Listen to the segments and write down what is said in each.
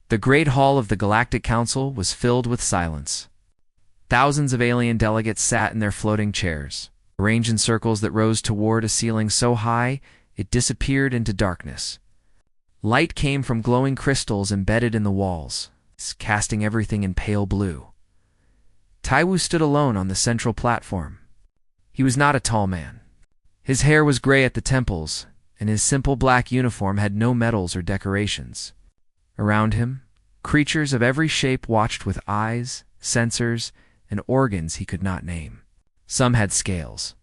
The great hall of the Galactic Council was filled with silence. Thousands of alien delegates sat in their floating chairs, arranged in circles that rose toward a ceiling so high it disappeared into darkness. Light came from glowing crystals embedded in the walls, casting everything in pale blue. Taiwu stood alone on the central platform. He was not a tall man. His hair was gray at the temples, and his simple black uniform had no medals or decorations. Around him, creatures of every shape watched with eyes, sensors, and organs he could not name. Some had scales.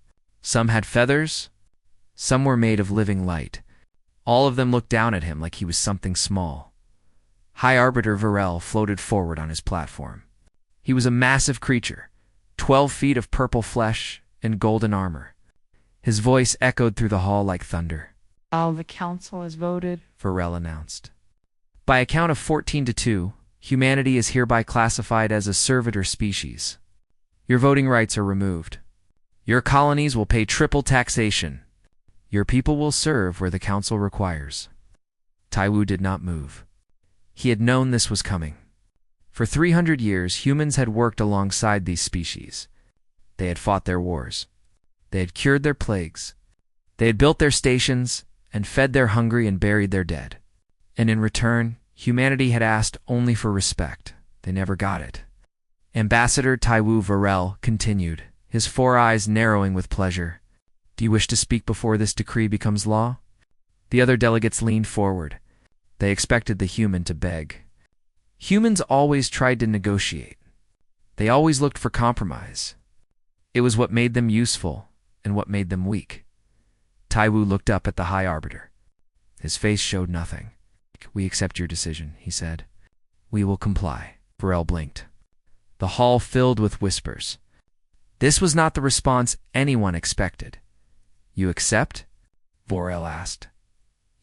Some had feathers. Some were made of living light. All of them looked down at him like he was something small. High Arbiter Varel floated forward on his platform. He was a massive creature, 12 feet of purple flesh and golden armor. His voice echoed through the hall like thunder. All the council has voted, Varel announced. By a count of 14-2, humanity is hereby classified as a servitor species. Your voting rights are removed. Your colonies will pay triple taxation. Your people will serve where the council requires. Taiwu did not move. He had known this was coming. For 300 years, humans had worked alongside these species. They had fought their wars. They had cured their plagues. They had built their stations and fed their hungry and buried their dead. And in return, humanity had asked only for respect. They never got it. Ambassador Taiwu Varel continued, his 4 eyes narrowing with pleasure. Do you wish to speak before this decree becomes law? The other delegates leaned forward. They expected the human to beg. Humans always tried to negotiate. They always looked for compromise. It was what made them useful and what made them weak. Taiwu looked up at the High Arbiter. His face showed nothing. We accept your decision, he said. We will comply. Varel blinked. The hall filled with whispers. This was not the response anyone expected. You accept? Varel asked.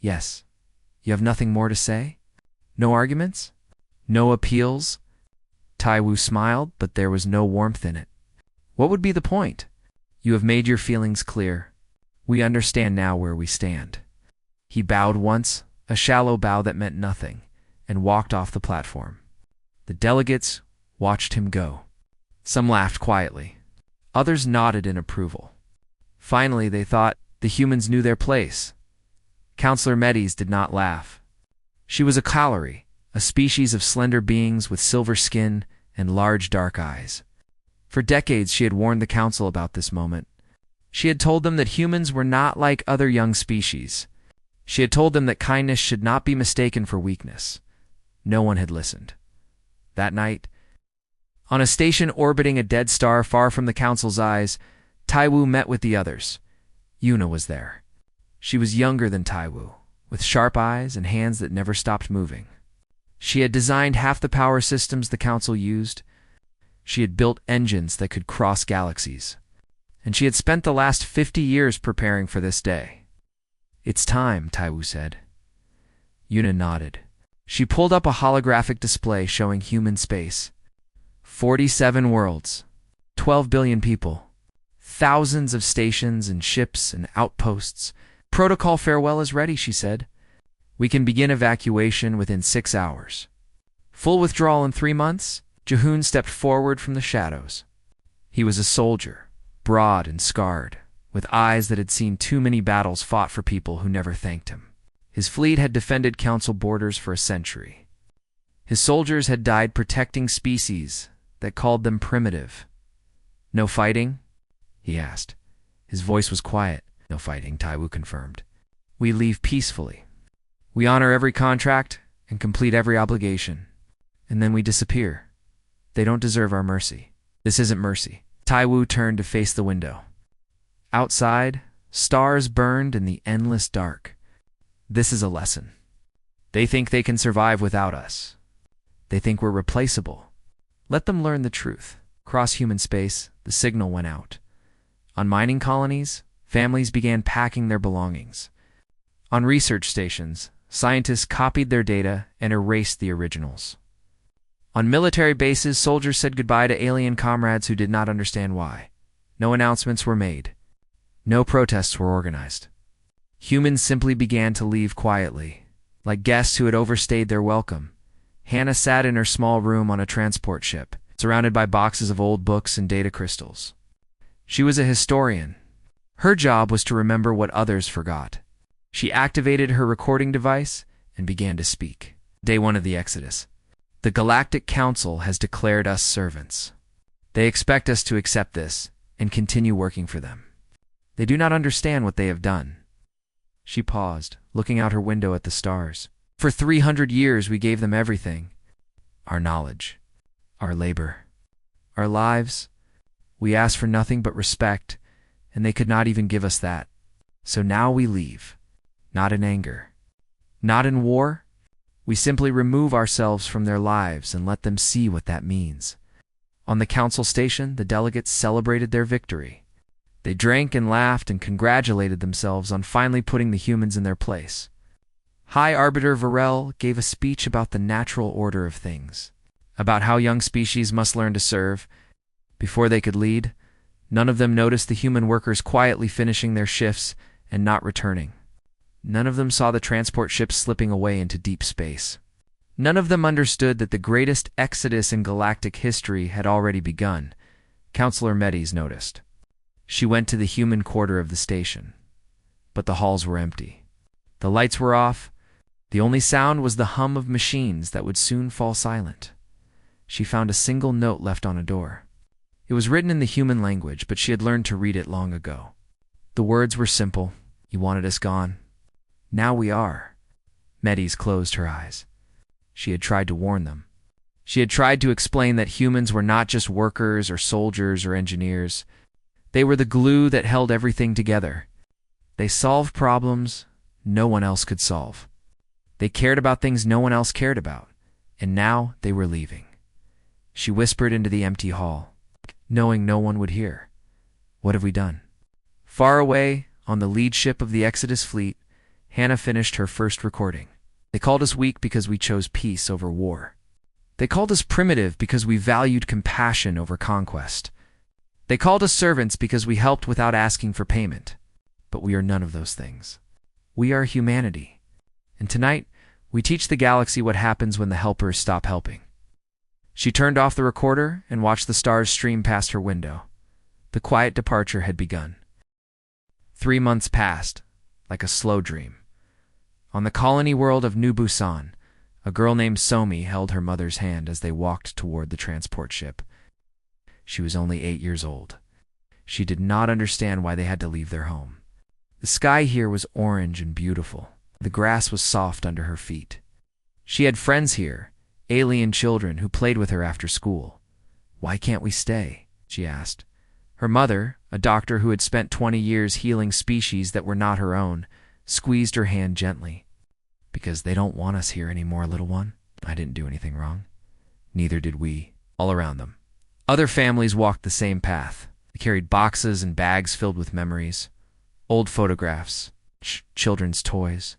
Yes. You have nothing more to say? No arguments? No appeals? Taiwu smiled, but there was no warmth in it. What would be the point? You have made your feelings clear. We understand now where we stand. He bowed once, a shallow bow that meant nothing, and walked off the platform. The delegates watched him go. Some laughed quietly. Others nodded in approval. Finally, they thought the humans knew their place. Counselor Medes did not laugh. She was a Kalari, a species of slender beings with silver skin and large dark eyes. For decades she had warned the council about this moment. She had told them that humans were not like other young species. She had told them that kindness should not be mistaken for weakness. No one had listened. That night, on a station orbiting a dead star far from the council's eyes, Taiwu met with the others. Yuna was there. She was younger than Taiwu, with sharp eyes and hands that never stopped moving. She had designed half the power systems the council used. She had built engines that could cross galaxies. And she had spent the last 50 years preparing for this day. It's time, Taiwu said. Yuna nodded. She pulled up a holographic display showing human space. 47 worlds, 12 billion people, thousands of stations and ships and outposts. Protocol farewell is ready, she said. We can begin evacuation within 6 hours. Full withdrawal in 3 months? Jehun stepped forward from the shadows. He was a soldier, broad and scarred, with eyes that had seen too many battles fought for people who never thanked him. His fleet had defended council borders for a century. His soldiers had died protecting species that called them primitive. No fighting? He asked. His voice was quiet. No fighting, Taiwu confirmed. We leave peacefully. We honor every contract and complete every obligation. And then we disappear. They don't deserve our mercy. This isn't mercy. Taiwu turned to face the window. Outside, stars burned in the endless dark. This is a lesson. They think they can survive without us. They think we're replaceable. Let them learn the truth. Across human space, the signal went out. On mining colonies, families began packing their belongings. On research stations, scientists copied their data and erased the originals. On military bases, soldiers said goodbye to alien comrades who did not understand why. No announcements were made. No protests were organized. Humans simply began to leave quietly, like guests who had overstayed their welcome, Hannah sat in her small room on a transport ship, surrounded by boxes of old books and data crystals. She was a historian. Her job was to remember what others forgot. She activated her recording device and began to speak. Day 1 of the Exodus. The Galactic Council has declared us servants. They expect us to accept this and continue working for them. They do not understand what they have done. She paused, looking out her window at the stars. For 300 years we gave them everything. Our knowledge, our labor, our lives. We asked for nothing but respect, and they could not even give us that. So now we leave. Not in anger. Not in war. We simply remove ourselves from their lives and let them see what that means. On the council station, the delegates celebrated their victory. They drank and laughed and congratulated themselves on finally putting the humans in their place. High Arbiter Varel gave a speech about the natural order of things, about how young species must learn to serve. Before they could lead, none of them noticed the human workers quietly finishing their shifts and not returning. None of them saw the transport ships slipping away into deep space. None of them understood that the greatest exodus in galactic history had already begun. Counselor Medes noticed. She went to the human quarter of the station. But the halls were empty. The lights were off. The only sound was the hum of machines that would soon fall silent. She found a single note left on a door. It was written in the human language, but she had learned to read it long ago. The words were simple. You wanted us gone. Now we are. Medes closed her eyes. She had tried to warn them. She had tried to explain that humans were not just workers or soldiers or engineers. They were the glue that held everything together. They solved problems no one else could solve. They cared about things no one else cared about. And now they were leaving. She whispered into the empty hall, knowing no one would hear. What have we done? Far away, on the lead ship of the Exodus fleet, Hannah finished her first recording. They called us weak because we chose peace over war. They called us primitive because we valued compassion over conquest. They called us servants because we helped without asking for payment. But we are none of those things. We are humanity. And tonight, we teach the galaxy what happens when the helpers stop helping. She turned off the recorder and watched the stars stream past her window. The quiet departure had begun. 3 months passed, like a slow dream. On the colony world of New Busan, a girl named Somi held her mother's hand as they walked toward the transport ship. She was only 8 years old. She did not understand why they had to leave their home. The sky here was orange and beautiful. The grass was soft under her feet. She had friends here, alien children who played with her after school. Why can't we stay? She asked. Her mother, a doctor who had spent 20 years healing species that were not her own, squeezed her hand gently. Because they don't want us here anymore, little one. I didn't do anything wrong. Neither did we. All around them. Other families walked the same path. They carried boxes and bags filled with memories. Old photographs, children's toys.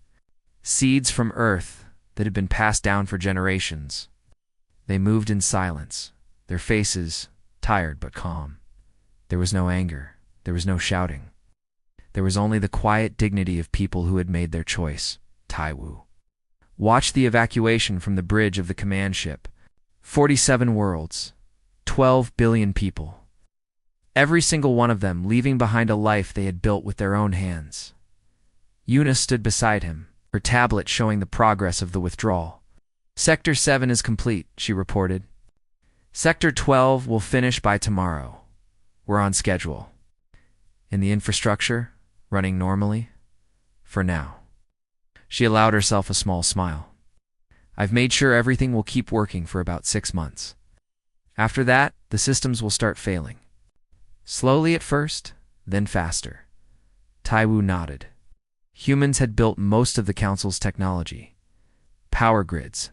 Seeds from Earth that had been passed down for generations. They moved in silence, their faces tired but calm. There was no anger. There was no shouting. There was only the quiet dignity of people who had made their choice. Taiwu. Watch the evacuation from the bridge of the command ship. 47 worlds. 12 billion people. Every single one of them leaving behind a life they had built with their own hands. Eunice stood beside him, her tablet showing the progress of the withdrawal. Sector 7 is complete, she reported. Sector 12 will finish by tomorrow. We're on schedule. And the infrastructure, running normally? For now. She allowed herself a small smile. I've made sure everything will keep working for about 6 months. After that, the systems will start failing. Slowly at first, then faster. Taiwu nodded. Humans had built most of the Council's technology. Power grids,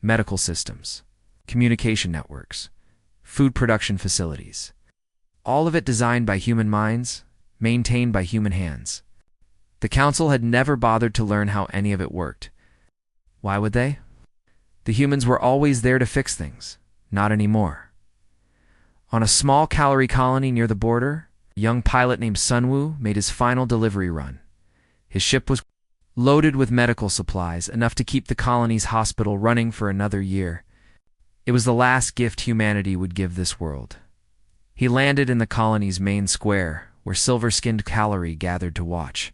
medical systems, communication networks, food production facilities. All of it designed by human minds, maintained by human hands. The Council had never bothered to learn how any of it worked. Why would they? The humans were always there to fix things. Not anymore. On a small calorie colony near the border, a young pilot named Sunwoo made his final delivery run. His ship was loaded with medical supplies, enough to keep the colony's hospital running for another year. It was the last gift humanity would give this world. He landed in the colony's main square, where silver-skinned cavalry gathered to watch.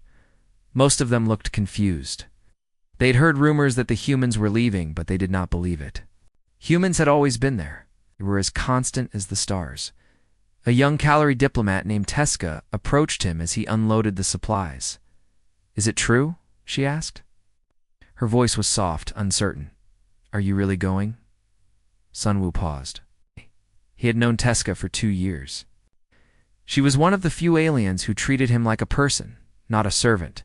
Most of them looked confused. They'd heard rumors that the humans were leaving, but they did not believe it. Humans had always been there. They were as constant as the stars. A young cavalry diplomat named Teska approached him as he unloaded the supplies. "Is it true?" she asked. Her voice was soft, uncertain. "Are you really going?" Sunwoo paused. He had known Teska for 2 years. She was one of the few aliens who treated him like a person, not a servant.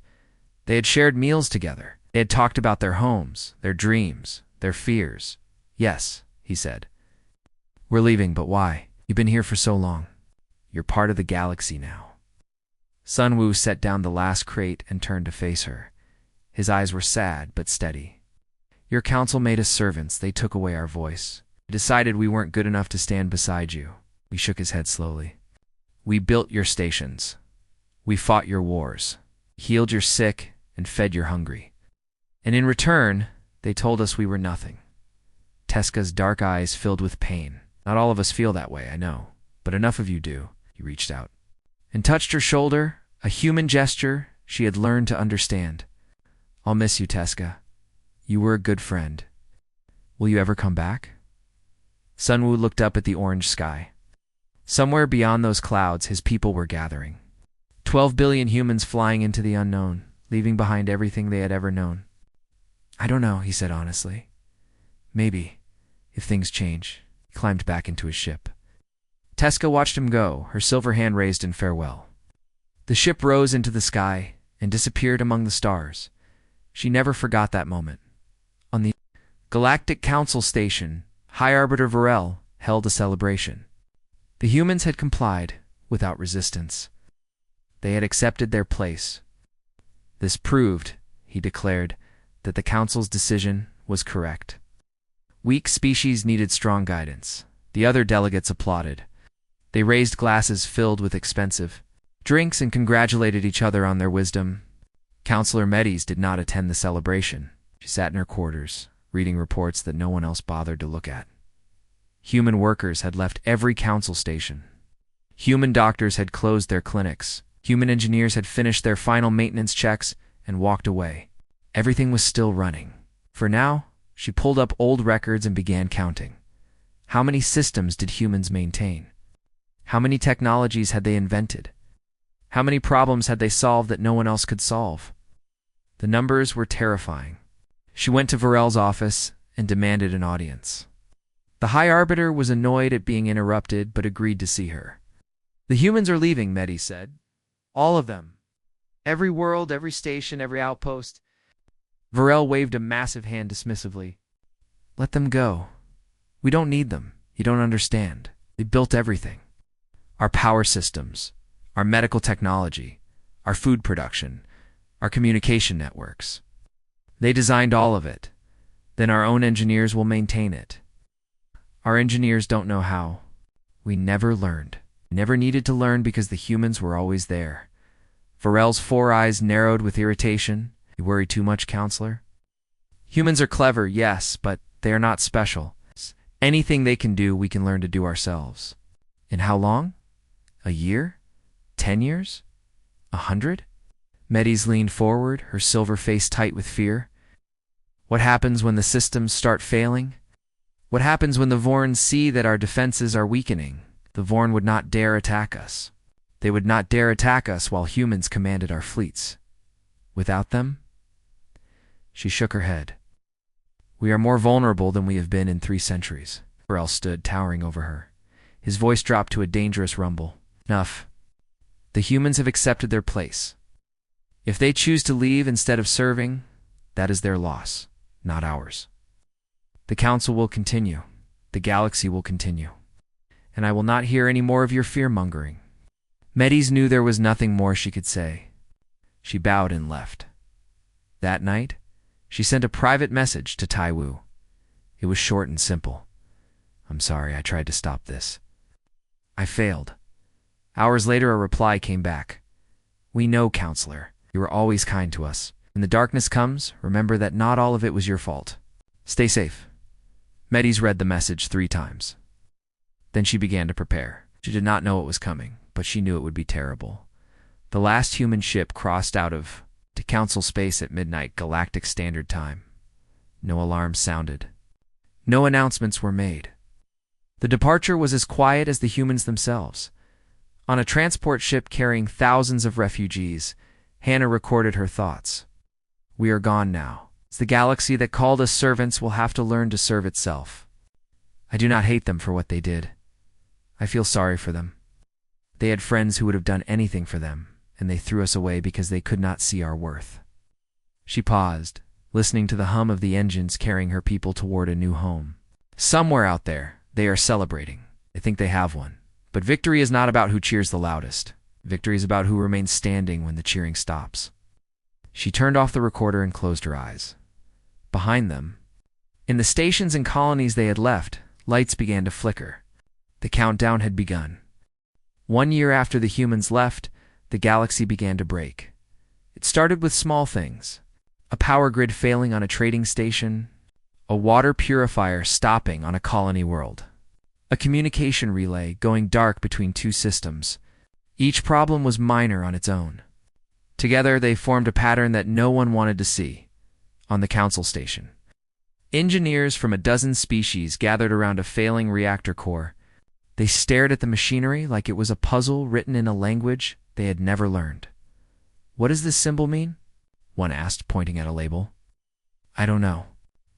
They had shared meals together. They had talked about their homes, their dreams, their fears. "Yes," he said. "We're leaving, but why? You've been here for so long. You're part of the galaxy now." Sunwoo set down the last crate and turned to face her. His eyes were sad but steady. "Your council made us servants. They took away our voice. They decided we weren't good enough to stand beside you." He shook his head slowly. "We built your stations. We fought your wars, healed your sick, and fed your hungry. And in return, they told us we were nothing." Teska's dark eyes filled with pain. "Not all of us feel that way, I know, but enough of you do." He reached out and touched her shoulder, a human gesture she had learned to understand. "I'll miss you, Teska. You were a good friend. Will you ever come back?" Sunwoo looked up at the orange sky. Somewhere beyond those clouds, his people were gathering. 12 billion humans flying into the unknown, leaving behind everything they had ever known. "I don't know," he said honestly. "Maybe, if things change." He climbed back into his ship. Teska watched him go, her silver hand raised in farewell. The ship rose into the sky and disappeared among the stars. She never forgot that moment. On the Galactic Council Station, High Arbiter Varel held a celebration. The humans had complied, without resistance. They had accepted their place. This proved, he declared, that the Council's decision was correct. Weak species needed strong guidance. The other delegates applauded. They raised glasses filled with expensive drinks and congratulated each other on their wisdom. Counselor Medes did not attend the celebration. She sat in her quarters, reading reports that no one else bothered to look at. Human workers had left every council station. Human doctors had closed their clinics. Human engineers had finished their final maintenance checks and walked away. Everything was still running. For now, she pulled up old records and began counting. How many systems did humans maintain? How many technologies had they invented? How many problems had they solved that no one else could solve? The numbers were terrifying. She went to Varel's office and demanded an audience. The High Arbiter was annoyed at being interrupted, but agreed to see her. "The humans are leaving," Medes said. "All of them. Every world, every station, every outpost." Varel waved a massive hand dismissively. "Let them go. We don't need them. You don't understand. They built everything. Our power systems, our medical technology, our food production, our communication networks. They designed all of it. Then our own engineers will maintain it. Our engineers don't know how. We never learned. Never needed to learn because the humans were always there." Varel's 4 eyes narrowed with irritation. "You worry too much, Counselor? Humans are clever, yes, but they are not special. Anything they can do, we can learn to do ourselves. In how long? A year? 10 years? 100? Medes leaned forward, her silver face tight with fear. "What happens when the systems start failing? What happens when the Vorn see that our defenses are weakening? The Vorn would not dare attack us. They would not dare attack us while humans commanded our fleets. Without them?" She shook her head. "We are more vulnerable than we have been in 3 centuries. Varel stood, towering over her. His voice dropped to a dangerous rumble. "Enough. The humans have accepted their place. If they choose to leave instead of serving, that is their loss, not ours. The Council will continue. The galaxy will continue. And I will not hear any more of your fear-mongering." Medes knew there was nothing more she could say. She bowed and left. That night, she sent a private message to Taiwu. It was short and simple. "I'm sorry, I tried to stop this. I failed." Hours later, a reply came back. "We know, Counselor. You were always kind to us. When the darkness comes, remember that not all of it was your fault. Stay safe. Medes read the message 3 times. Then she began to prepare. She did not know what was coming, but she knew it would be terrible. The last human ship crossed out of to Council space at midnight Galactic Standard Time. No alarms sounded. No announcements were made. The departure was as quiet as the humans themselves. On a transport ship carrying thousands of refugees, Hannah recorded her thoughts. We are gone now. The galaxy that called us servants will have to learn to serve itself. I do not hate them for what they did. I feel sorry for them. They had friends who would have done anything for them, and they threw us away because they could not see our worth. She paused, listening to the hum of the engines carrying her people toward a new home. Somewhere out there, they are celebrating. They think they have one. But victory is not about who cheers the loudest. Victory is about who remains standing when the cheering stops. She turned off the recorder and closed her eyes. Behind them, in the stations and colonies they had left, lights began to flicker. The countdown had begun. 1 year after the humans left, the galaxy began to break. It started with small things. A power grid failing on a trading station, a water purifier stopping on a colony world, a communication relay going dark between 2 systems. Each problem was minor on its own. Together, they formed a pattern that no one wanted to see. On the Council station, engineers from a dozen species gathered around a failing reactor core. They stared at the machinery like it was a puzzle written in a language they had never learned. What does this symbol mean? One asked, pointing at a label. I don't know.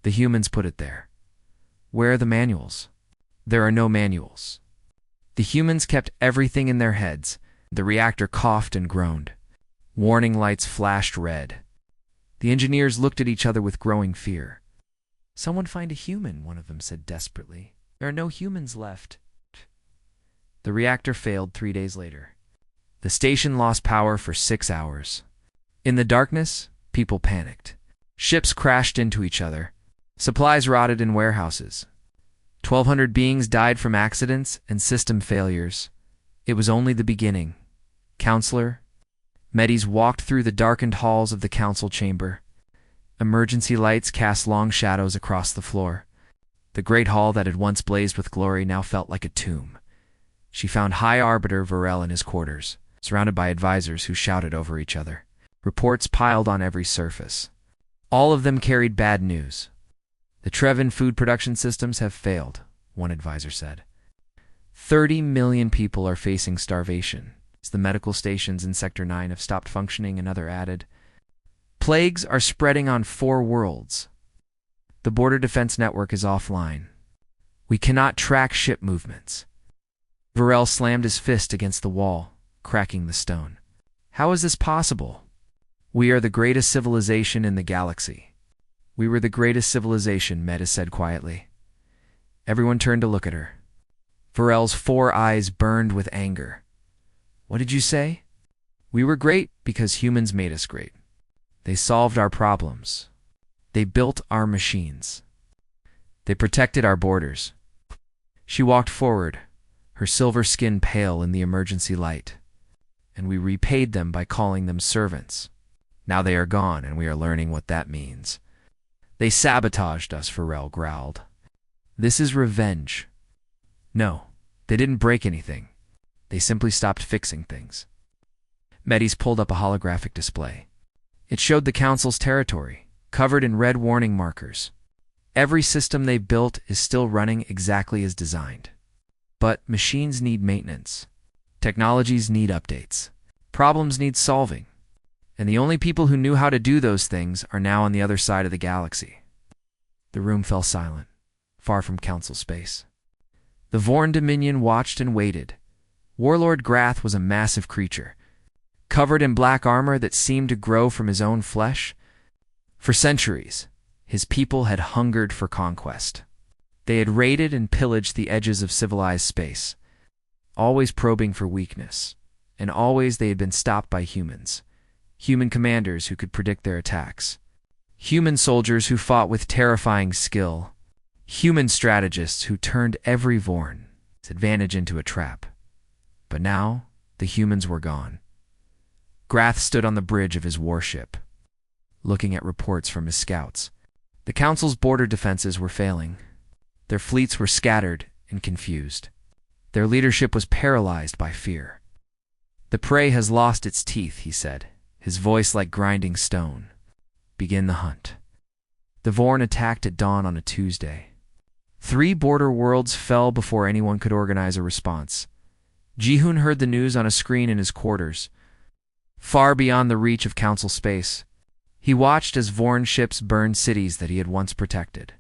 The humans put it there. Where are the manuals? There are no manuals. The humans kept everything in their heads. The reactor coughed and groaned. Warning lights flashed red. The engineers looked at each other with growing fear. Someone find a human, one of them said desperately. There are no humans left. The reactor failed 3 days later. The station lost power for 6 hours. In the darkness, people panicked. Ships crashed into each other. Supplies rotted in warehouses. 1,200 beings died from accidents and system failures. It was only the beginning. Counselor, Medes walked through the darkened halls of the council chamber. Emergency lights cast long shadows across the floor. The great hall that had once blazed with glory now felt like a tomb. She found High Arbiter Varel in his quarters, surrounded by advisors who shouted over each other. Reports piled on every surface. All of them carried bad news. The Trevin food production systems have failed, one advisor said. 30 million people are facing starvation. The medical stations in Sector 9 have stopped functioning, another added. Plagues are spreading on 4 worlds. The border defense network is offline. We cannot track ship movements. Varel slammed his fist against the wall, cracking the stone. How is this possible? We are the greatest civilization in the galaxy. We were the greatest civilization, Medes said quietly. Everyone turned to look at her. Varel's 4 eyes burned with anger. What did you say? We were great because humans made us great. They solved our problems. They built our machines. They protected our borders. She walked forward, her silver skin pale in the emergency light. And we repaid them by calling them servants. Now they are gone, and we are learning what that means. They sabotaged us, Varel growled. This is revenge. No, they didn't break anything. They simply stopped fixing things. Medes pulled up a holographic display. It showed the Council's territory, covered in red warning markers. Every system they built is still running exactly as designed. But machines need maintenance. Technologies need updates. Problems need solving. And the only people who knew how to do those things are now on the other side of the galaxy. The room fell silent, far from Council space. The Vorn Dominion watched and waited. Warlord Grath was a massive creature, covered in black armor that seemed to grow from his own flesh. For centuries, his people had hungered for conquest. They had raided and pillaged the edges of civilized space, always probing for weakness, and always they had been stopped by humans. Human commanders who could predict their attacks. Human soldiers who fought with terrifying skill. Human strategists who turned every Vorn's advantage into a trap. But now, the humans were gone. Grath stood on the bridge of his warship. looking at reports from his scouts. The Council's border defenses were failing. Their fleets were scattered and confused. Their leadership was paralyzed by fear. "The prey has lost its teeth," he said, his voice like grinding stone. "Begin the hunt." The Vorn attacked at dawn on a Tuesday. 3 border worlds fell before anyone could organize a response. Ji-hoon heard the news on a screen in his quarters, far beyond the reach of Council space. He watched as Vorn ships burned cities that he had once protected.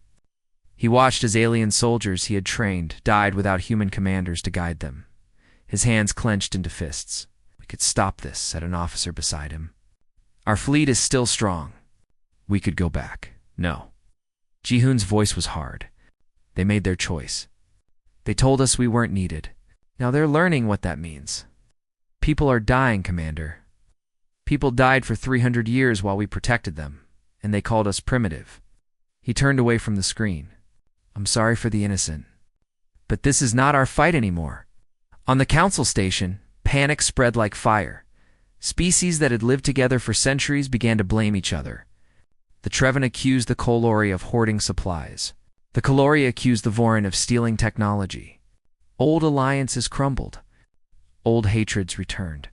He watched as alien soldiers he had trained died without human commanders to guide them. His hands clenched into fists. "We could stop this," said an officer beside him. "Our fleet is still strong. We could go back." "No." Ji-hoon's voice was hard. "They made their choice. They told us we weren't needed. Now they're learning what that means. People are dying, Commander. People died for 300 years while we protected them, and they called us primitive." He turned away from the screen. "I'm sorry for the innocent. But this is not our fight anymore." On the Council station, panic spread like fire. Species that had lived together for centuries began to blame each other. The Treven accused the Kolori of hoarding supplies. The Kolori accused the Vorin of stealing technology. Old alliances crumbled. Old hatreds returned.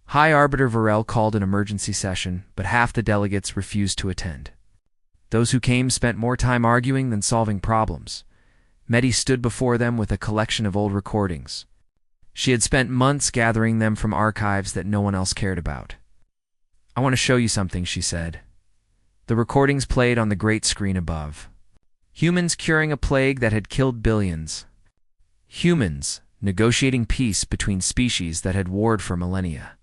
High Arbiter Varel called an emergency session, but half the delegates refused to attend. Those who came spent more time arguing than solving problems. Medi stood before them with a collection of old recordings. She had spent months gathering them from archives that no one else cared about. "I want to show you something," she said. The recordings played on the great screen above. Humans curing a plague that had killed billions. Humans negotiating peace between species that had warred for millennia.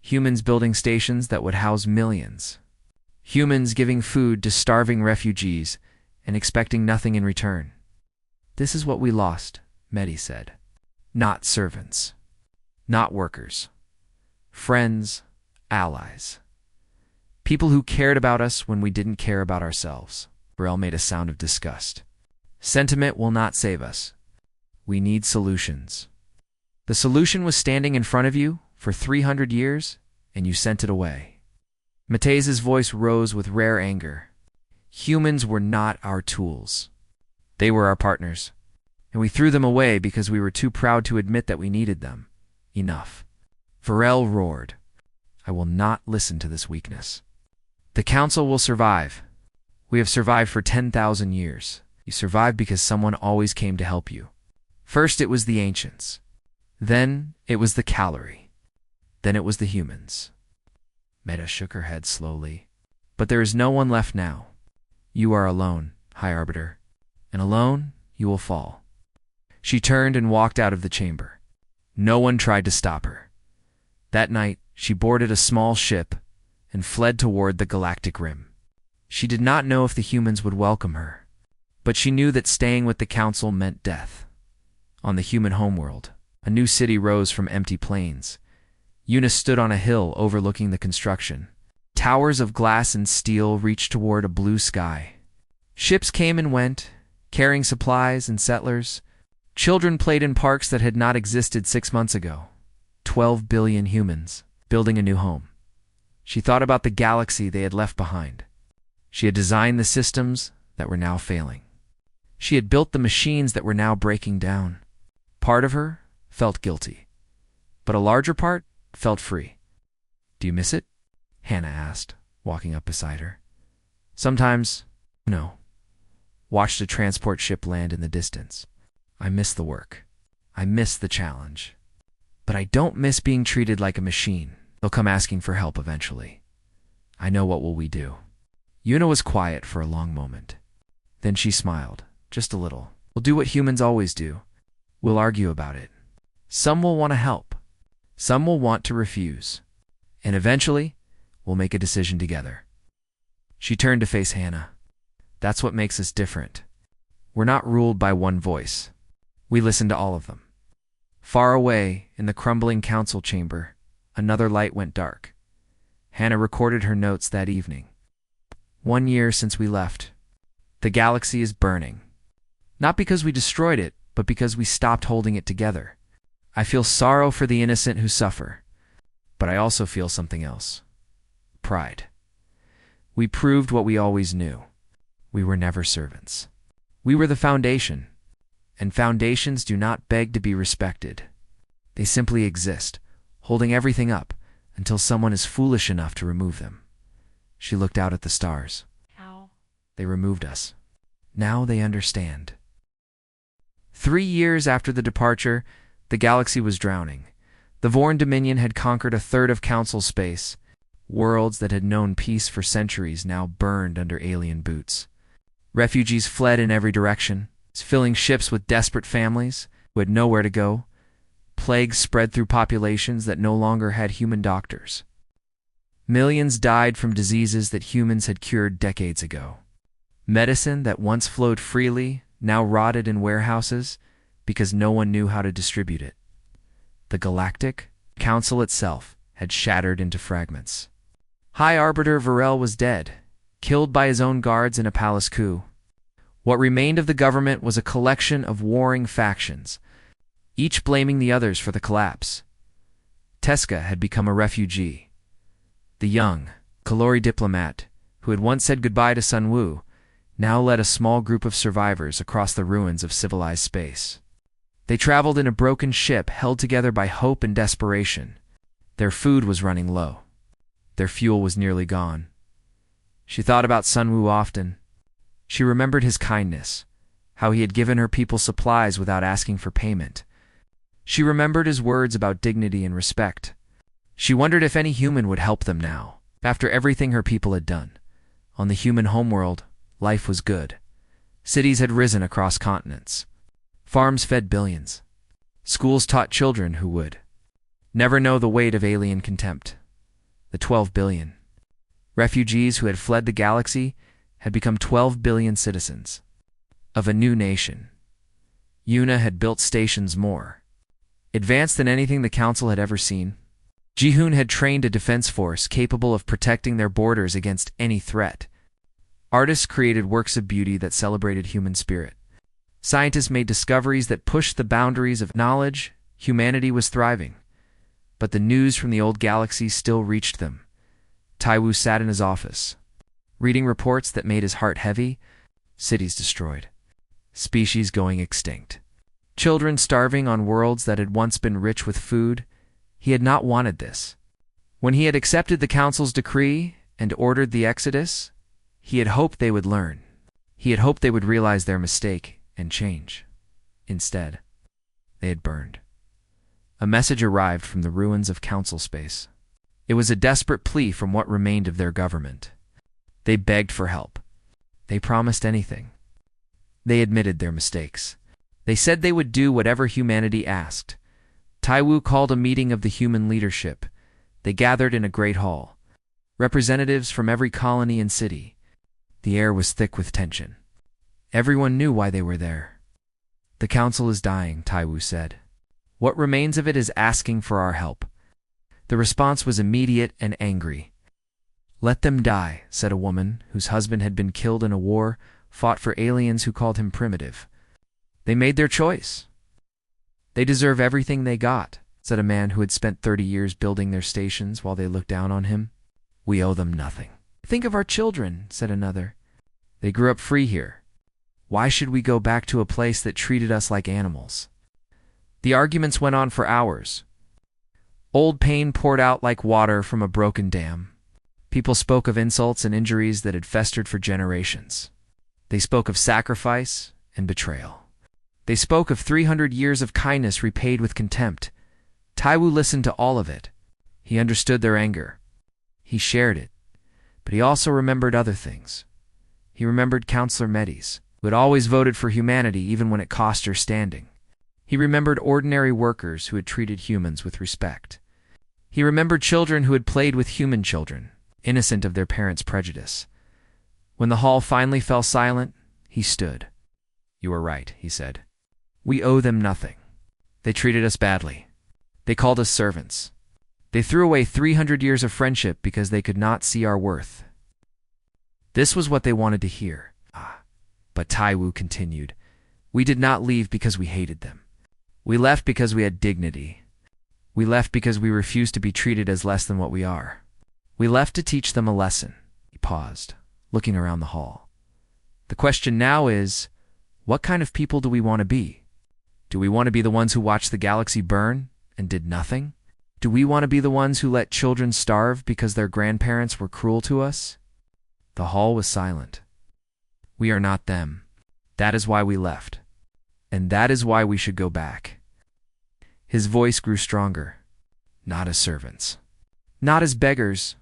Humans building stations that would house millions. Humans giving food to starving refugees and expecting nothing in return. "This is what we lost," Medi said. "Not servants. Not workers. Friends, allies. People who cared about us when we didn't care about ourselves." Burrell made a sound of disgust. "Sentiment will not save us. We need solutions. The solution was standing in front of you for 300 years, and you sent it away." Matez's voice rose with rare anger. "Humans were not our tools. They were our partners, and we threw them away because we were too proud to admit that we needed them. Enough." Varel roared. "I will not listen to this weakness. The Council will survive. We have survived for 10,000 years. You survived because someone always came to help you. First it was the ancients. Then it was the Calori. Then it was the humans." Meta shook her head slowly. "But there is no one left now. You are alone, High Arbiter, and alone you will fall." She turned and walked out of the chamber. No one tried to stop her. That night, she boarded a small ship and fled toward the Galactic Rim. She did not know if the humans would welcome her, but she knew that staying with the Council meant death. On the human homeworld, a new city rose from empty plains. Eunice stood on a hill overlooking the construction. Towers of glass and steel reached toward a blue sky. Ships came and went, carrying supplies and settlers. Children played in parks that had not existed 6 months ago. 12 billion humans, building a new home. She thought about the galaxy they had left behind. She had designed the systems that were now failing. She had built the machines that were now breaking down. Part of her felt guilty, but a larger part felt free. "Do you miss it?" Hannah asked, walking up beside her. "Sometimes, no. Watched a transport ship land in the distance. I miss the work. I miss the challenge. But I don't miss being treated like a machine. They'll come asking for help eventually. I know what will we do." Yuna was quiet for a long moment. Then she smiled, just a little. "We'll do what humans always do. We'll argue about it. Some will want to help. Some will want to refuse. And eventually, we'll make a decision together." She turned to face Hannah. "That's what makes us different. We're not ruled by one voice. We listen to all of them." Far away, in the crumbling council chamber, another light went dark. Hannah recorded her notes that evening. 1 year since we left. The galaxy is burning. Not because we destroyed it, but because we stopped holding it together. I feel sorrow for the innocent who suffer, but I also feel something else. Pride. We proved what we always knew. We were never servants. We were the foundation, and foundations do not beg to be respected. They simply exist, holding everything up until someone is foolish enough to remove them. She looked out at the stars. How? They removed us. Now they understand. 3 years after the departure, the galaxy was drowning. The Vorn Dominion had conquered a third of Council space. Worlds that had known peace for centuries now burned under alien boots. Refugees fled in every direction, filling ships with desperate families who had nowhere to go. Plagues spread through populations that no longer had human doctors. Millions died from diseases that humans had cured decades ago. Medicine that once flowed freely now rotted in warehouses because no one knew how to distribute it. The Galactic Council itself had shattered into fragments. High Arbiter Varel was dead, killed by his own guards in a palace coup. What remained of the government was a collection of warring factions, each blaming the others for the collapse. Teska had become a refugee. The young, Kalori diplomat, who had once said goodbye to Sun Wu, now led a small group of survivors across the ruins of civilized space. They traveled in a broken ship held together by hope and desperation. Their food was running low. Their fuel was nearly gone. She thought about Sun Wu often. She remembered his kindness, how he had given her people supplies without asking for payment. She remembered his words about dignity and respect. She wondered if any human would help them now, after everything her people had done. On the human homeworld, life was good. Cities had risen across continents. Farms fed billions. Schools taught children who would never know the weight of alien contempt. The 12 billion. Refugees who had fled the galaxy had become 12 billion citizens of a new nation. Yuna had built stations more advanced than anything the Council had ever seen. Jihoon had trained a defense force capable of protecting their borders against any threat. Artists created works of beauty that celebrated human spirit. Scientists made discoveries that pushed the boundaries of knowledge. Humanity was thriving. But the news from the old galaxy still reached them. Taiwu sat in his office, reading reports that made his heart heavy. Cities destroyed. Species going extinct. Children starving on worlds that had once been rich with food. He had not wanted this. When he had accepted the Council's decree and ordered the exodus, he had hoped they would learn. He had hoped they would realize their mistake and change. Instead, they had burned. A message arrived from the ruins of Council space. It was a desperate plea from what remained of their government. They begged for help. They promised anything. They admitted their mistakes. They said they would do whatever humanity asked. Taiwu called a meeting of the human leadership. They gathered in a great hall. Representatives from every colony and city. The air was thick with tension. Everyone knew why they were there. The Council is dying, Taiwu said. What remains of it is asking for our help. The response was immediate and angry. Let them die, said a woman whose husband had been killed in a war fought for aliens who called him primitive. They made their choice. They deserve everything they got, said a man who had spent 30 years building their stations while they looked down on him. We owe them nothing. Think of our children, said another. They grew up free here. Why should we go back to a place that treated us like animals? The arguments went on for hours. Old pain poured out like water from a broken dam. People spoke of insults and injuries that had festered for generations. They spoke of sacrifice and betrayal. They spoke of 300 years of kindness repaid with contempt. Taiwu listened to all of it. He understood their anger. He shared it. But he also remembered other things. He remembered Councillor Medes, who had always voted for humanity even when it cost her standing. He remembered ordinary workers who had treated humans with respect. He remembered children who had played with human children, innocent of their parents' prejudice. When the hall finally fell silent, he stood. You are right, he said. We owe them nothing. They treated us badly. They called us servants. They threw away 300 years of friendship because they could not see our worth. This was what they wanted to hear. But Taiwu continued. We did not leave because we hated them. We left because we had dignity. We left because we refused to be treated as less than what we are. We left to teach them a lesson. Paused, looking around the hall. The question now is, what kind of people do we want to be? Do we want to be the ones who watched the galaxy burn and did nothing? Do we want to be the ones who let children starve because their grandparents were cruel to us? The hall was silent. We are not them. That is why we left. And that is why we should go back. His voice grew stronger. Not as servants. Not as beggars.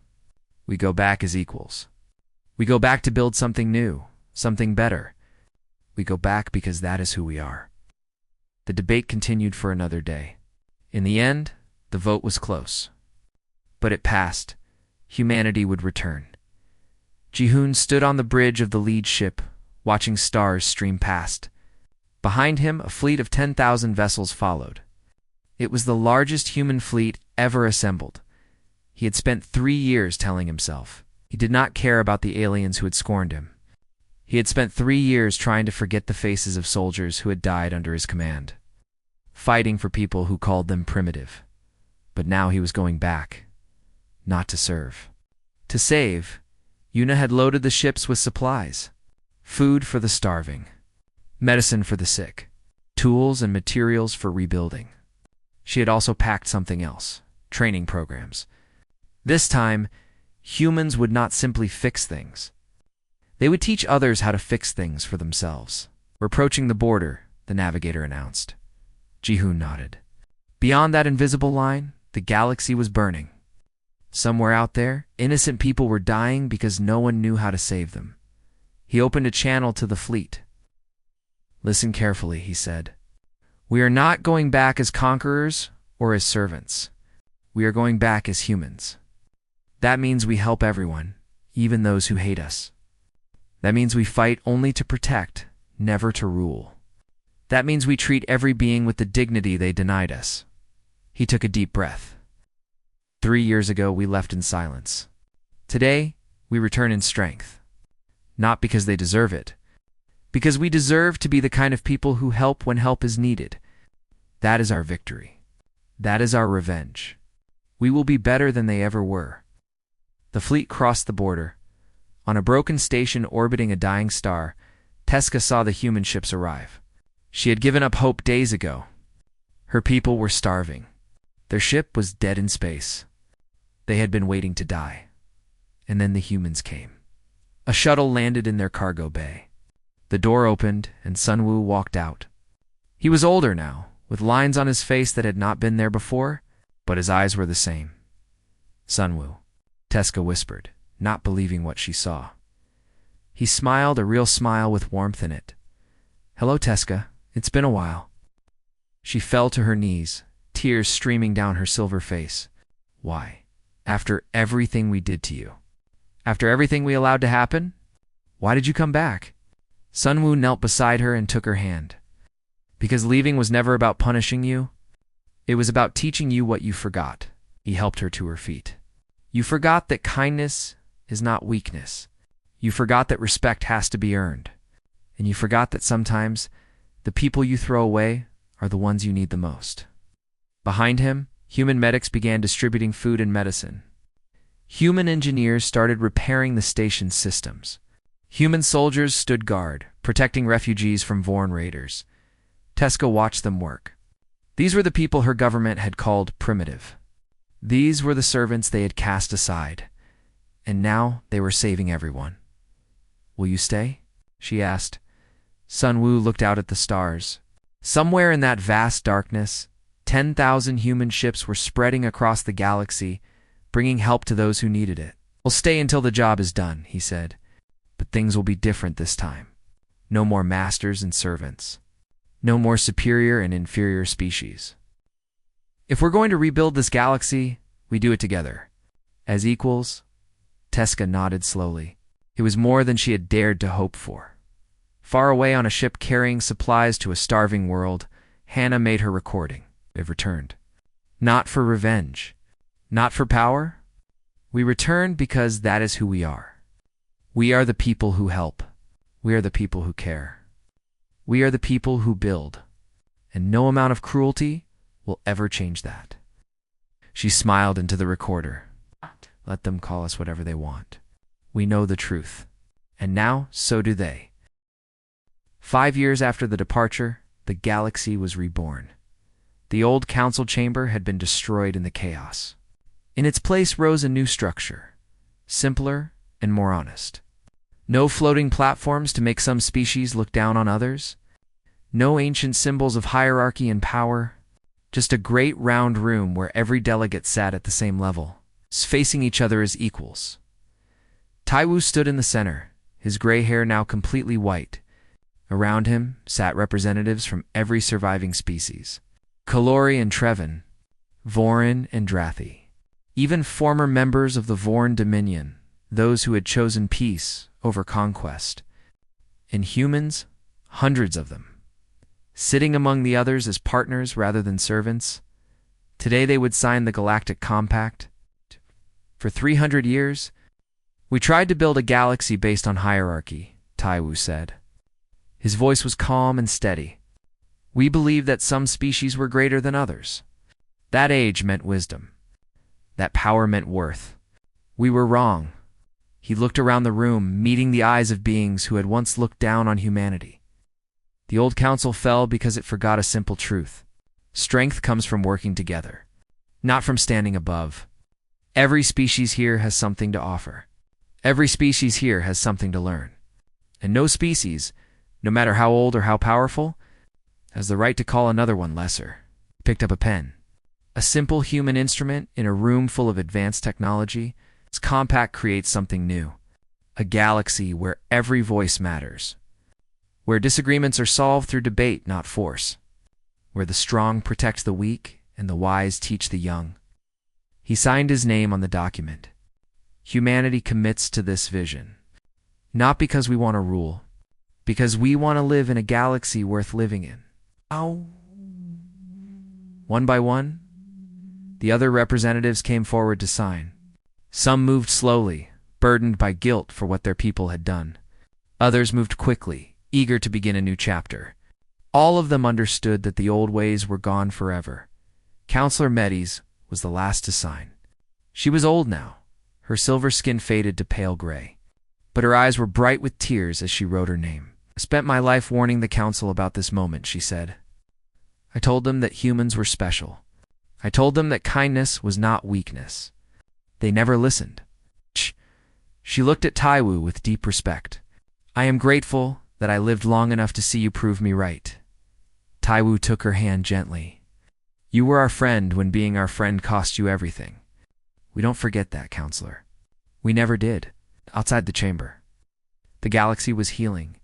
We go back as equals. We go back to build something new, something better. We go back because that is who we are. The debate continued for another day. In the end, the vote was close. But it passed. Humanity would return. Ji-hoon stood on the bridge of the lead ship, watching stars stream past. Behind him, a fleet of 10,000 vessels followed. It was the largest human fleet ever assembled. He had spent 3 years telling himself he did not care about the aliens who had scorned him. He had spent 3 years trying to forget the faces of soldiers who had died under his command, fighting for people who called them primitive. But now he was going back, not to serve. To save, Yuna had loaded the ships with supplies, food for the starving, medicine for the sick, tools and materials for rebuilding. She had also packed something else, training programs. This time, humans would not simply fix things. They would teach others how to fix things for themselves. "We're approaching the border," the navigator announced. Ji-hoon nodded. Beyond that invisible line, the galaxy was burning. Somewhere out there, innocent people were dying because no one knew how to save them. He opened a channel to the fleet. "Listen carefully," he said. "We are not going back as conquerors or as servants. We are going back as humans. That means we help everyone, even those who hate us. That means we fight only to protect, never to rule. That means we treat every being with the dignity they denied us." He took a deep breath. 3 years ago, we left in silence. Today, we return in strength. Not because they deserve it, because we deserve to be the kind of people who help when help is needed. That is our victory. That is our revenge. We will be better than they ever were. The fleet crossed the border. On a broken station orbiting a dying star, Teska saw the human ships arrive. She had given up hope days ago. Her people were starving. Their ship was dead in space. They had been waiting to die. And then the humans came. A shuttle landed in their cargo bay. The door opened, and Sunwoo walked out. He was older now, with lines on his face that had not been there before, but his eyes were the same. "Sunwoo," Teska whispered, not believing what she saw. He smiled, a real smile with warmth in it. "Hello, Teska. It's been a while." She fell to her knees, tears streaming down her silver face. "Why? After everything we did to you? After everything we allowed to happen? Why did you come back?" Sunwoo knelt beside her and took her hand. "Because leaving was never about punishing you. It was about teaching you what you forgot." He helped her to her feet. "You forgot that kindness is not weakness. You forgot that respect has to be earned. And you forgot that sometimes the people you throw away are the ones you need the most." Behind him, human medics began distributing food and medicine. Human engineers started repairing the station's systems. Human soldiers stood guard, protecting refugees from Vorn raiders. Teska watched them work. These were the people her government had called primitive. These were the servants they had cast aside. And now they were saving everyone. "Will you stay?" she asked. Sunwoo looked out at the stars. Somewhere in that vast darkness, 10,000 human ships were spreading across the galaxy, bringing help to those who needed it. "We'll stay until the job is done," he said. "But things will be different this time. No more masters and servants. No more superior and inferior species. If we're going to rebuild this galaxy, we do it together. As equals." Teska nodded slowly. It was more than she had dared to hope for. Far away on a ship carrying supplies to a starving world, Hannah made her recording. They've returned. Not for revenge. Not for power. We returned because that is who we are. We are the people who help. We are the people who care. We are the people who build. And no amount of cruelty will ever change that. She smiled into the recorder. "Let them call us whatever they want. We know the truth. And now, so do they. 5 years after the departure, the galaxy was reborn. The old council chamber had been destroyed in the chaos. In its place rose a new structure, simpler and more honest. No floating platforms to make some species look down on others. No ancient symbols of hierarchy and power. Just a great round room where every delegate sat at the same level, facing each other as equals. Taiwu stood in the center, his gray hair now completely white. Around him sat representatives from every surviving species. Kalori and Trevin, Vorin and Drathi. Even former members of the Vorin Dominion, those who had chosen peace over conquest. And humans, hundreds of them. Sitting among the others as partners rather than servants. Today they would sign the Galactic Compact. For 300 years, we tried to build a galaxy based on hierarchy, Taiwu said. His voice was calm and steady. We believed that some species were greater than others. That age meant wisdom. That power meant worth. We were wrong. He looked around the room, meeting the eyes of beings who had once looked down on humanity. The old council fell because it forgot a simple truth. Strength comes from working together, not from standing above. Every species here has something to offer. Every species here has something to learn. And no species, no matter how old or how powerful, has the right to call another one lesser. He picked up a pen. A simple human instrument in a room full of advanced technology, its compact creates something new. A galaxy where every voice matters. Where disagreements are solved through debate, not force. Where the strong protect the weak and the wise teach the young. He signed his name on the document. Humanity commits to this vision. Not because we want to rule, because we want to live in a galaxy worth living in. Ow. One by one, the other representatives came forward to sign. Some moved slowly, burdened by guilt for what their people had done. Others moved quickly, eager to begin a new chapter. All of them understood that the old ways were gone forever. Counselor Medes was the last to sign. She was old now. Her silver skin faded to pale gray. But her eyes were bright with tears as she wrote her name. I spent my life warning the council about this moment, she said. I told them that humans were special. I told them that kindness was not weakness. They never listened. She looked at Taiwu with deep respect. I am grateful that I lived long enough to see you prove me right. Taiwu took her hand gently. You were our friend when being our friend cost you everything. We don't forget that, counselor. We never did. Outside the chamber, the galaxy was healing.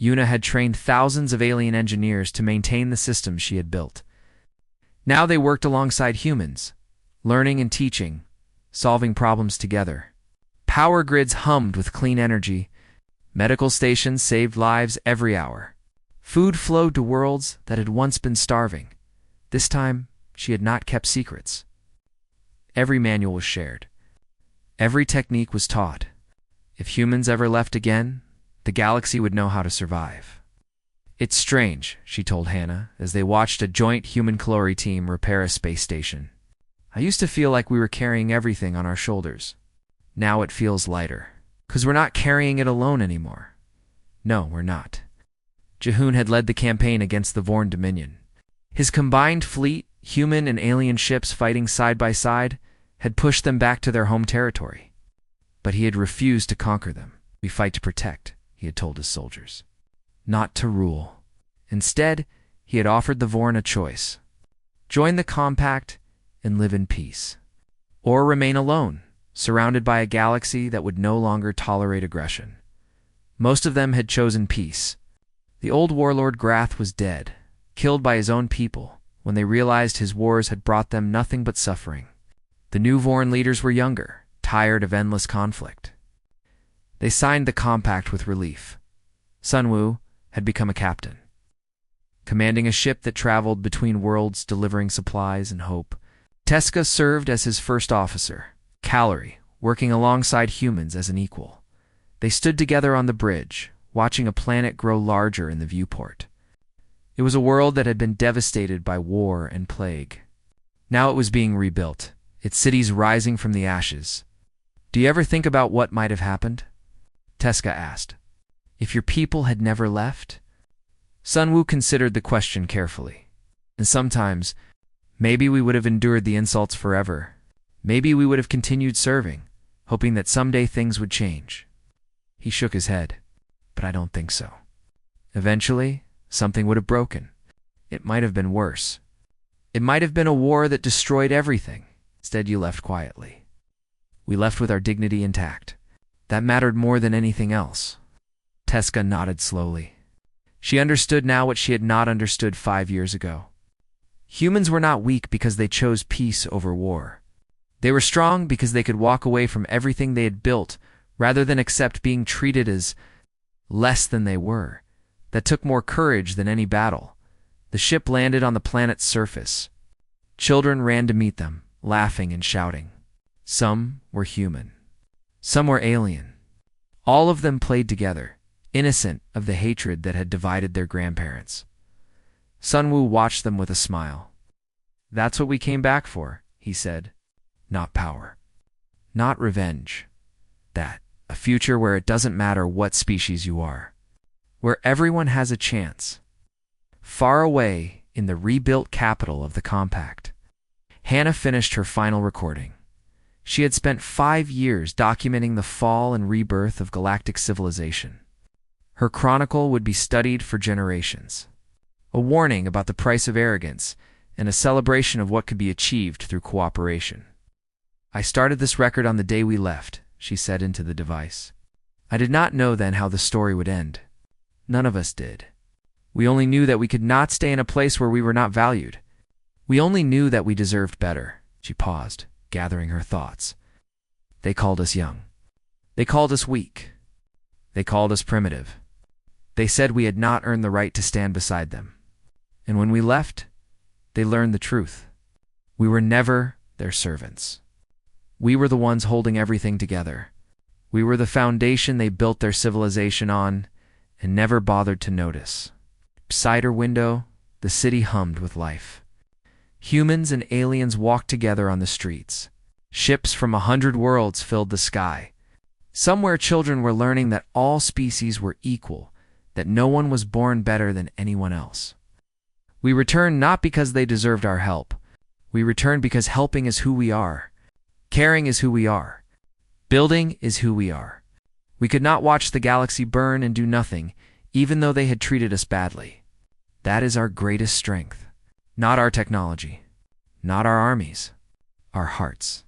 Yuna had trained thousands of alien engineers to maintain the systems she had built. Now they worked alongside humans, learning and teaching, solving problems together. Power grids hummed with clean energy. Medical stations saved lives every hour. Food flowed to worlds that had once been starving. This time, she had not kept secrets. Every manual was shared. Every technique was taught. If humans ever left again, the galaxy would know how to survive. It's strange, she told Hannah, as they watched a joint human-Kalori team repair a space station. I used to feel like we were carrying everything on our shoulders. Now it feels lighter. 'Cause we're not carrying it alone anymore. No, we're not. Jehoon had led the campaign against the Vorin Dominion. His combined fleet, human and alien ships fighting side by side, had pushed them back to their home territory. But he had refused to conquer them. We fight to protect, he had told his soldiers. Not to rule. Instead, he had offered the Vorin a choice. Join the compact and live in peace. Or remain alone, surrounded by a galaxy that would no longer tolerate aggression. Most of them had chosen peace. The old warlord Grath was dead, killed by his own people, when they realized his wars had brought them nothing but suffering. The new Vorin leaders were younger, tired of endless conflict. They signed the compact with relief. Sunwoo had become a captain, commanding a ship that traveled between worlds delivering supplies and hope. Teska served as his first officer, Kalori, working alongside humans as an equal. They stood together on the bridge, watching a planet grow larger in the viewport. It was a world that had been devastated by war and plague. Now it was being rebuilt, its cities rising from the ashes. Do you ever think about what might have happened? Teska asked. If your people had never left? Sunwoo considered the question carefully. And sometimes, maybe we would have endured the insults forever. Maybe we would have continued serving, hoping that someday things would change. He shook his head. But I don't think so. Eventually, something would have broken. It might have been worse. It might have been a war that destroyed everything. Instead, you left quietly. We left with our dignity intact. That mattered more than anything else. Teska nodded slowly. She understood now what she had not understood 5 years ago. Humans were not weak because they chose peace over war. They were strong because they could walk away from everything they had built rather than accept being treated as less than they were. That took more courage than any battle. The ship landed on the planet's surface. Children ran to meet them, laughing and shouting. Some were human. Some were alien. All of them played together, innocent of the hatred that had divided their grandparents. Sunwoo watched them with a smile. That's what we came back for, he said. Not power. Not revenge. That, a future where it doesn't matter what species you are. Where everyone has a chance. Far away in the rebuilt capital of the Compact, Hannah finished her final recording. She had spent 5 years documenting the fall and rebirth of galactic civilization. Her chronicle would be studied for generations. A warning about the price of arrogance and a celebration of what could be achieved through cooperation. I started this record on the day we left, she said into the device. I did not know then how the story would end. None of us did. We only knew that we could not stay in a place where we were not valued. We only knew that we deserved better. She paused, gathering her thoughts. They called us young. They called us weak. They called us primitive. They said we had not earned the right to stand beside them. And when we left, they learned the truth. We were never their servants. We were the ones holding everything together. We were the foundation they built their civilization on and never bothered to notice. Beside her window, the city hummed with life. Humans and aliens walked together on the streets. Ships from 100 worlds filled the sky. Somewhere children were learning that all species were equal, that no one was born better than anyone else. We returned not because they deserved our help. We returned because helping is who we are. Caring is who we are. Building is who we are. We could not watch the galaxy burn and do nothing, even though they had treated us badly. That is our greatest strength. Not our technology. Not our armies. Our hearts.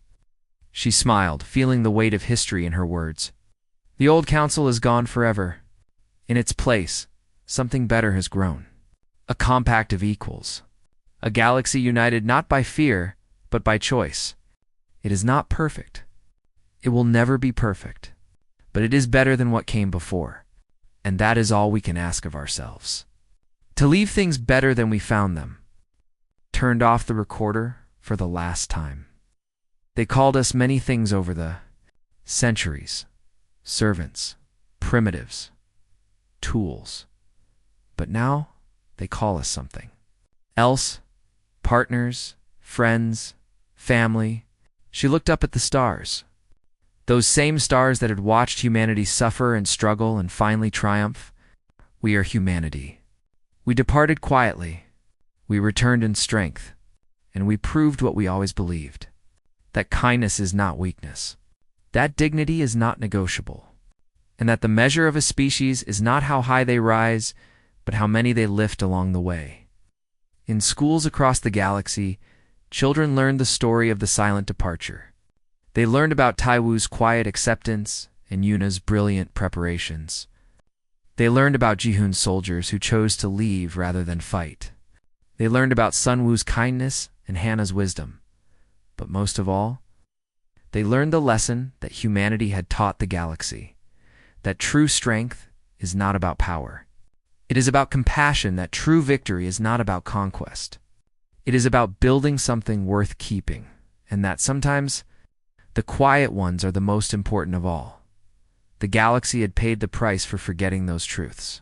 She smiled, feeling the weight of history in her words. The old council is gone forever. In its place, something better has grown. A compact of equals. A galaxy united not by fear, but by choice. It is not perfect. It will never be perfect. But it is better than what came before. And that is all we can ask of ourselves. To leave things better than we found them. Turned off the recorder for the last time. They called us many things over the centuries. Servants, primitives, tools. But now they call us something else. Partners, friends, family. She looked up at the stars. Those same stars that had watched humanity suffer and struggle and finally triumph. We are humanity. We departed quietly. We returned in strength. And we proved what we always believed. That kindness is not weakness. That dignity is not negotiable. And that the measure of a species is not how high they rise, but how many they lift along the way. In schools across the galaxy, children learned the story of the silent departure. They learned about Taiwu's quiet acceptance and Yuna's brilliant preparations. They learned about Jihoon's soldiers who chose to leave rather than fight. They learned about Sunwoo's kindness and Hannah's wisdom. But most of all, they learned the lesson that humanity had taught the galaxy, that true strength is not about power. It is about compassion, that true victory is not about conquest. It is about building something worth keeping, and that sometimes the quiet ones are the most important of all. The galaxy had paid the price for forgetting those truths.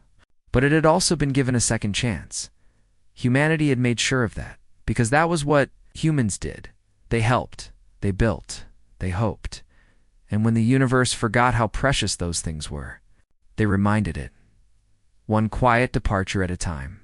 But it had also been given a second chance. Humanity had made sure of that, because that was what humans did. They helped, they built, they hoped. And when the universe forgot how precious those things were, they reminded it, one quiet departure at a time.